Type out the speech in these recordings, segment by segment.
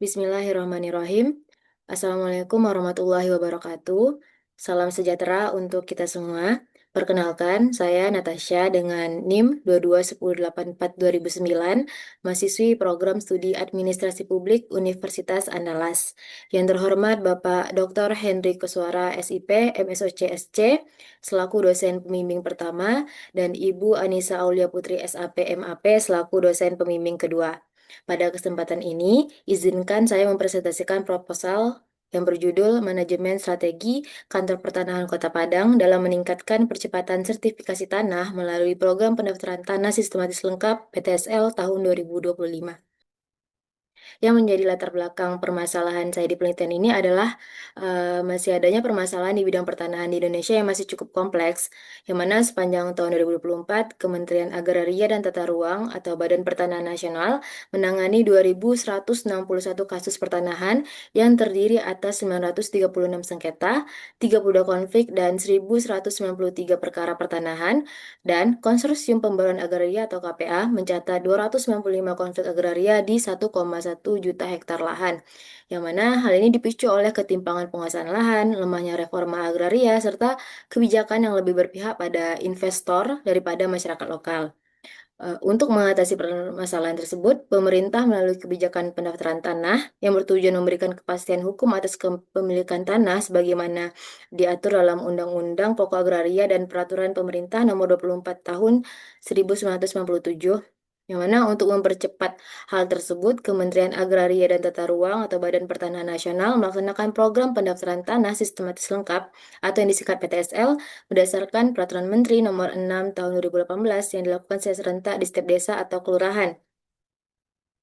Bismillahirrahmanirrahim. Assalamualaikum warahmatullahi wabarakatuh. Salam sejahtera untuk kita semua. Perkenalkan, saya Natasha dengan NIM 221084209, mahasiswi program studi Administrasi Publik Universitas Andalas. Yang terhormat Bapak Dr. Henry Kuswara SIP, MSOC SC, selaku dosen pembimbing pertama, dan Ibu Anissa Aulia Putri SAP MAP, selaku dosen pembimbing kedua. Pada kesempatan ini, izinkan saya mempresentasikan proposal yang berjudul Manajemen Strategi Kantor Pertanahan Kota Padang dalam meningkatkan percepatan sertifikasi tanah melalui program pendaftaran tanah sistematis lengkap PTSL tahun 2025. Yang menjadi latar belakang permasalahan saya di penelitian ini adalah masih adanya permasalahan di bidang pertanahan di Indonesia yang masih cukup kompleks, yang mana sepanjang tahun 2024, Kementerian Agraria dan Tata Ruang atau Badan Pertanahan Nasional menangani 2.161 kasus pertanahan yang terdiri atas 936 sengketa, 32 konflik, dan 1.193 perkara pertanahan, dan Konsorsium Pembaruan Agraria atau KPA mencatat 295 konflik agraria di 1,1 juta hektar lahan, yang mana hal ini dipicu oleh ketimpangan penguasaan lahan, lemahnya reforma agraria, serta kebijakan yang lebih berpihak pada investor daripada masyarakat lokal. Untuk mengatasi permasalahan tersebut, pemerintah melalui kebijakan pendaftaran tanah yang bertujuan memberikan kepastian hukum atas kepemilikan tanah sebagaimana diatur dalam Undang-Undang Pokok Agraria dan Peraturan Pemerintah Nomor 24 Tahun 1997, yang mana untuk mempercepat hal tersebut, Kementerian Agraria dan Tata Ruang atau Badan Pertanahan Nasional melaksanakan program pendaftaran tanah sistematis lengkap atau yang disingkat PTSL berdasarkan Peraturan Menteri Nomor 6 Tahun 2018 yang dilakukan secara serentak di setiap desa atau kelurahan.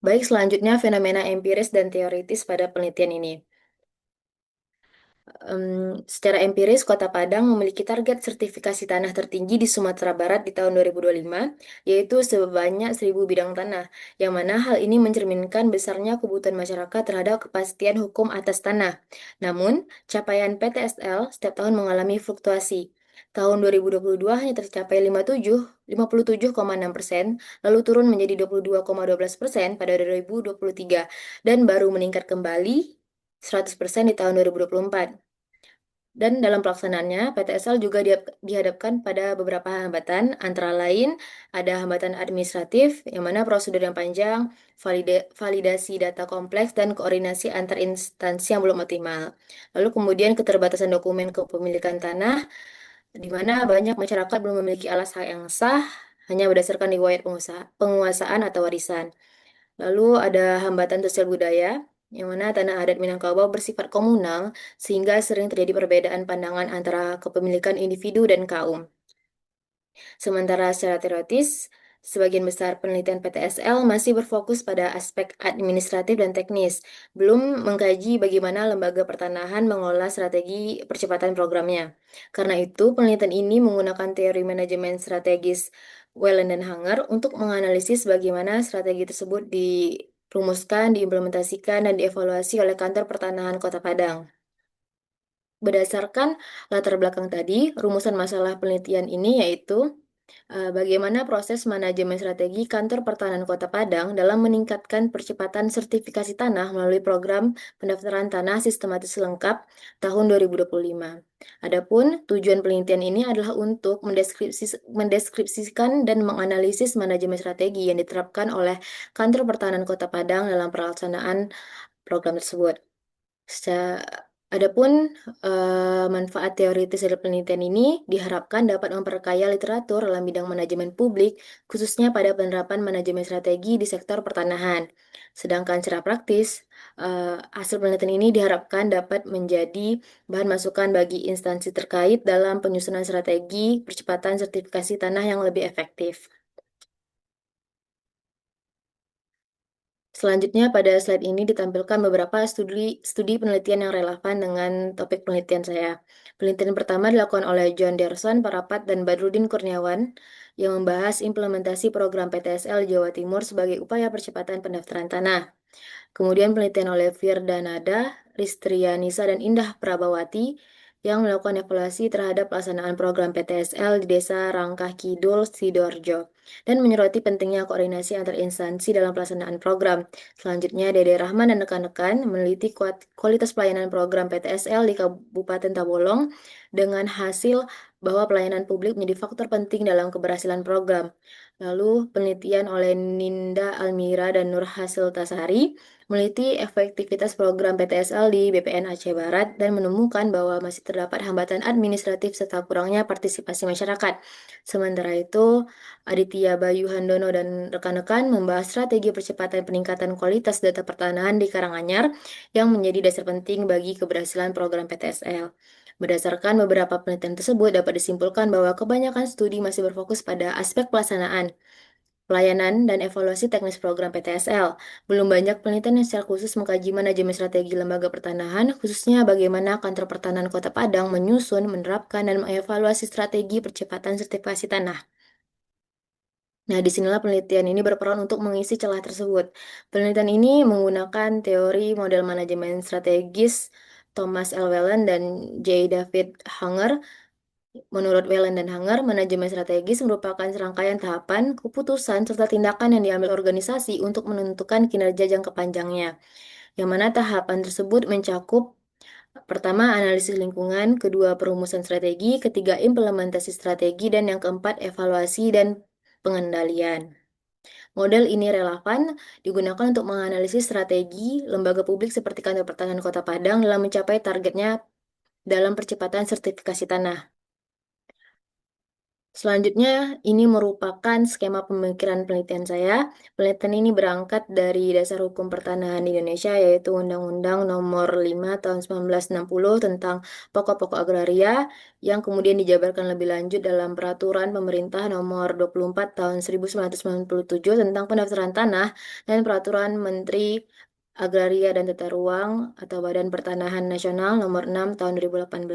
Baik, selanjutnya fenomena empiris dan teoritis pada penelitian ini. Secara empiris, Kota Padang memiliki target sertifikasi tanah tertinggi di Sumatera Barat di tahun 2025, yaitu sebanyak 1.000 bidang tanah, yang mana hal ini mencerminkan besarnya kebutuhan masyarakat terhadap kepastian hukum atas tanah. Namun, capaian PTSL setiap tahun mengalami fluktuasi. Tahun 2022 hanya tercapai 57,6%, lalu turun menjadi 22,12% pada 2023, dan baru meningkat kembali 100% di tahun 2024. Dan dalam pelaksanaannya, PTSL juga dihadapkan pada beberapa hambatan, antara lain ada hambatan administratif, yang mana prosedur yang panjang, validasi data kompleks, dan koordinasi antar instansi yang belum optimal. Lalu kemudian keterbatasan dokumen kepemilikan tanah, di mana banyak masyarakat belum memiliki alas hak yang sah, hanya berdasarkan riwayat penguasaan atau warisan. Lalu ada hambatan sosial budaya, yang mana tanah adat Minangkabau bersifat komunal, sehingga sering terjadi perbedaan pandangan antara kepemilikan individu dan kaum. Sementara secara teoritis, sebagian besar penelitian PTSL masih berfokus pada aspek administratif dan teknis, belum mengkaji bagaimana lembaga pertanahan mengolah strategi percepatan programnya. Karena itu, penelitian ini menggunakan teori manajemen strategis Whelan dan Hanger untuk menganalisis bagaimana strategi tersebut dirumuskan, diimplementasikan, dan dievaluasi oleh Kantor Pertanahan Kota Padang. Berdasarkan latar belakang tadi, rumusan masalah penelitian ini yaitu bagaimana proses manajemen strategi Kantor Pertanahan Kota Padang dalam meningkatkan percepatan sertifikasi tanah melalui program pendaftaran tanah sistematis lengkap tahun 2025. Adapun tujuan penelitian ini adalah untuk mendeskripsikan dan menganalisis manajemen strategi yang diterapkan oleh Kantor Pertanahan Kota Padang dalam pelaksanaan program tersebut. Adapun manfaat teoritis dari penelitian ini diharapkan dapat memperkaya literatur dalam bidang manajemen publik, khususnya pada penerapan manajemen strategi di sektor pertanahan. Sedangkan secara praktis, hasil penelitian ini diharapkan dapat menjadi bahan masukan bagi instansi terkait dalam penyusunan strategi percepatan sertifikasi tanah yang lebih efektif. Selanjutnya, pada slide ini ditampilkan beberapa studi penelitian yang relevan dengan topik penelitian saya. Penelitian pertama dilakukan oleh John Derson, Parapat, dan Badrudin Kurniawan yang membahas implementasi program PTSL Jawa Timur sebagai upaya percepatan pendaftaran tanah. Kemudian penelitian oleh Firdanada, Ristrianisa, dan Indah Prabawati yang melakukan evaluasi terhadap pelaksanaan program PTSL di Desa Rangkah Kidul, Sidoarjo, dan menyoroti pentingnya koordinasi antar instansi dalam pelaksanaan program. Selanjutnya, Dede Rahman dan rekan-rekan meneliti kualitas pelayanan program PTSL di Kabupaten Tabolong dengan hasil bahwa pelayanan publik menjadi faktor penting dalam keberhasilan program. Lalu, penelitian oleh Ninda Almira dan Nur Hasil Tasari meneliti efektivitas program PTSL di BPN Aceh Barat dan menemukan bahwa masih terdapat hambatan administratif serta kurangnya partisipasi masyarakat. Sementara itu, Aditya Bayu Handono dan rekan-rekan membahas strategi percepatan peningkatan kualitas data pertanahan di Karanganyar yang menjadi dasar penting bagi keberhasilan program PTSL. Berdasarkan beberapa penelitian tersebut, dapat disimpulkan bahwa kebanyakan studi masih berfokus pada aspek pelaksanaan, pelayanan, dan evaluasi teknis program PTSL. Belum banyak penelitian yang secara khusus mengkaji manajemen strategi lembaga pertanahan, khususnya bagaimana kantor pertanahan Kota Padang menyusun, menerapkan, dan mengevaluasi strategi percepatan sertifikasi tanah. Nah, disinilah penelitian ini berperan untuk mengisi celah tersebut. Penelitian ini menggunakan teori model manajemen strategis Thomas L. Whelan dan J. David Hanger. Menurut Whelan dan Hanger, manajemen strategis merupakan serangkaian tahapan, keputusan, serta tindakan yang diambil organisasi untuk menentukan kinerja jangka panjangnya. Yang mana tahapan tersebut mencakup pertama, analisis lingkungan, kedua, perumusan strategi, ketiga, implementasi strategi, dan yang keempat, evaluasi dan pengendalian. Model ini relevan digunakan untuk menganalisis strategi lembaga publik seperti Kantor Pertanahan Kota Padang dalam mencapai targetnya dalam percepatan sertifikasi tanah. Selanjutnya, ini merupakan skema pemikiran penelitian saya. Penelitian ini berangkat dari dasar hukum pertanahan di Indonesia, yaitu Undang-Undang Nomor 5 Tahun 1960 tentang pokok-pokok agraria, yang kemudian dijabarkan lebih lanjut dalam Peraturan Pemerintah Nomor 24 Tahun 1997 tentang pendaftaran tanah, dan Peraturan Menteri Agraria dan Tata Ruang atau Badan Pertanahan Nasional Nomor 6 Tahun 2018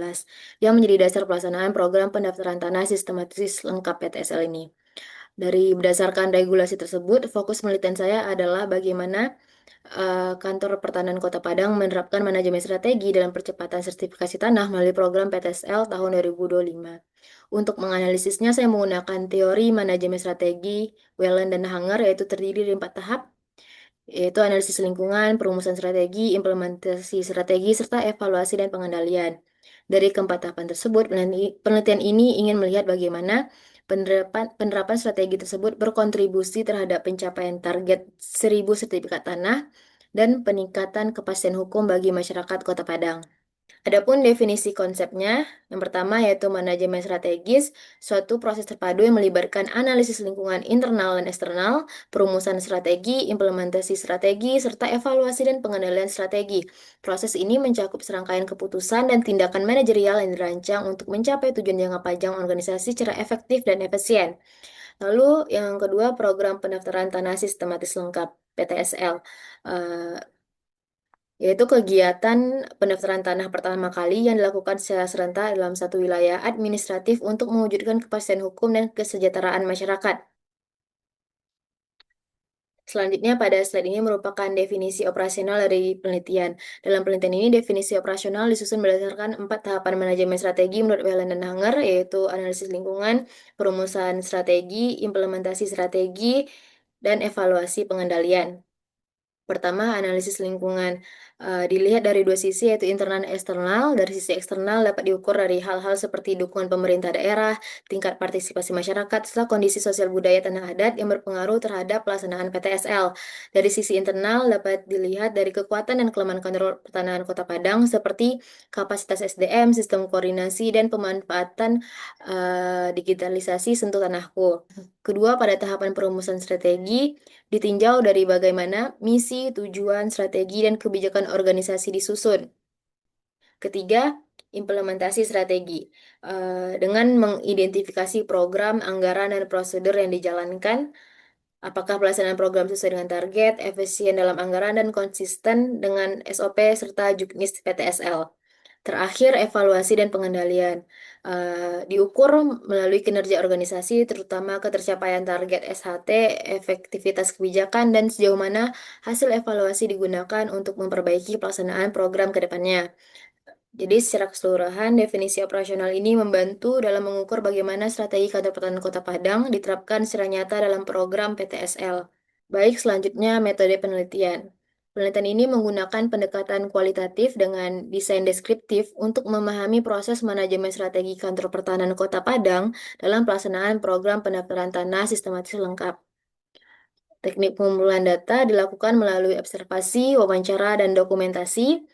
yang menjadi dasar pelaksanaan program pendaftaran tanah sistematis lengkap PTSL ini. Berdasarkan regulasi tersebut, fokus penelitian saya adalah bagaimana Kantor Pertanahan Kota Padang menerapkan manajemen strategi dalam percepatan sertifikasi tanah melalui program PTSL tahun 2025. Untuk menganalisisnya, saya menggunakan teori manajemen strategi Whelan dan Hanger, yaitu terdiri dari 4 tahap, yaitu analisis lingkungan, perumusan strategi, implementasi strategi, serta evaluasi dan pengendalian. Dari keempat tahapan tersebut, penelitian ini ingin melihat bagaimana penerapan strategi tersebut berkontribusi terhadap pencapaian target 1.000 sertifikat tanah dan peningkatan kepastian hukum bagi masyarakat Kota Padang. Adapun definisi konsepnya, yang pertama yaitu manajemen strategis, suatu proses terpadu yang melibatkan analisis lingkungan internal dan eksternal, perumusan strategi, implementasi strategi, serta evaluasi dan pengendalian strategi. Proses ini mencakup serangkaian keputusan dan tindakan manajerial yang dirancang untuk mencapai tujuan jangka panjang organisasi secara efektif dan efisien. Lalu yang kedua, program pendaftaran tanah sistematis lengkap (PTSL). Yaitu kegiatan pendaftaran tanah pertama kali yang dilakukan secara serentak dalam satu wilayah administratif untuk mewujudkan kepastian hukum dan kesejahteraan masyarakat. Selanjutnya, pada slide ini merupakan definisi operasional dari penelitian. Dalam penelitian ini, definisi operasional disusun berdasarkan 4 tahapan manajemen strategi menurut Whelan dan Hanger, yaitu analisis lingkungan, perumusan strategi, implementasi strategi, dan evaluasi pengendalian. Pertama, analisis lingkungan. Dilihat dari dua sisi, yaitu internal dan eksternal. Dari sisi eksternal dapat diukur dari hal-hal seperti dukungan pemerintah daerah, tingkat partisipasi masyarakat, serta kondisi sosial budaya tanah adat yang berpengaruh terhadap pelaksanaan PTSL. Dari sisi internal dapat dilihat dari kekuatan dan kelemahan kantor pertanahan Kota Padang seperti kapasitas SDM, sistem koordinasi, dan pemanfaatan digitalisasi sentuh tanahku. Kedua, pada tahapan perumusan strategi, ditinjau dari bagaimana misi, tujuan, strategi, dan kebijakan organisasi disusun. Ketiga, implementasi strategi. Dengan mengidentifikasi program, anggaran, dan prosedur yang dijalankan, apakah pelaksanaan program sesuai dengan target, efisien dalam anggaran, dan konsisten dengan SOP serta juknis PTSL. Terakhir, evaluasi dan pengendalian. Diukur melalui kinerja organisasi, terutama ketercapaian target SHT, efektivitas kebijakan, dan sejauh mana hasil evaluasi digunakan untuk memperbaiki pelaksanaan program ke depannya. Jadi secara keseluruhan, definisi operasional ini membantu dalam mengukur bagaimana strategi kantor pertahanan Kota Padang diterapkan secara nyata dalam program PTSL. Baik, selanjutnya metode penelitian. Penelitian ini menggunakan pendekatan kualitatif dengan desain deskriptif untuk memahami proses manajemen strategi kantor pertahanan Kota Padang dalam pelaksanaan program pendaftaran tanah sistematis lengkap. Teknik pengumpulan data dilakukan melalui observasi, wawancara, dan dokumentasi.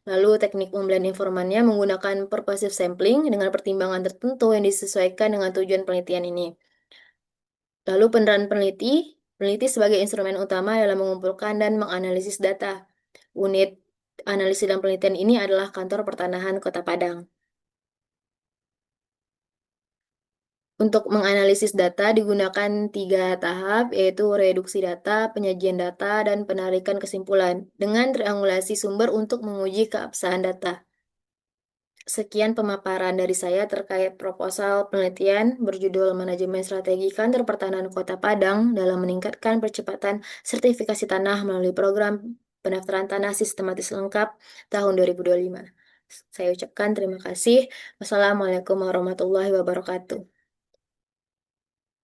Lalu teknik pembelian informannya menggunakan purposive sampling dengan pertimbangan tertentu yang disesuaikan dengan tujuan penelitian ini. Lalu peran peneliti, peneliti sebagai instrumen utama dalam mengumpulkan dan menganalisis data. Unit analisis dan penelitian ini adalah Kantor Pertanahan Kota Padang. Untuk menganalisis data digunakan 3 tahap, yaitu reduksi data, penyajian data, dan penarikan kesimpulan, dengan triangulasi sumber untuk menguji keabsahan data. Sekian pemaparan dari saya terkait proposal penelitian berjudul Manajemen Strategi Kantor Pertanahan Kota Padang dalam meningkatkan percepatan sertifikasi tanah melalui program pendaftaran tanah sistematis lengkap tahun 2025. Saya ucapkan terima kasih. Wassalamualaikum warahmatullahi wabarakatuh.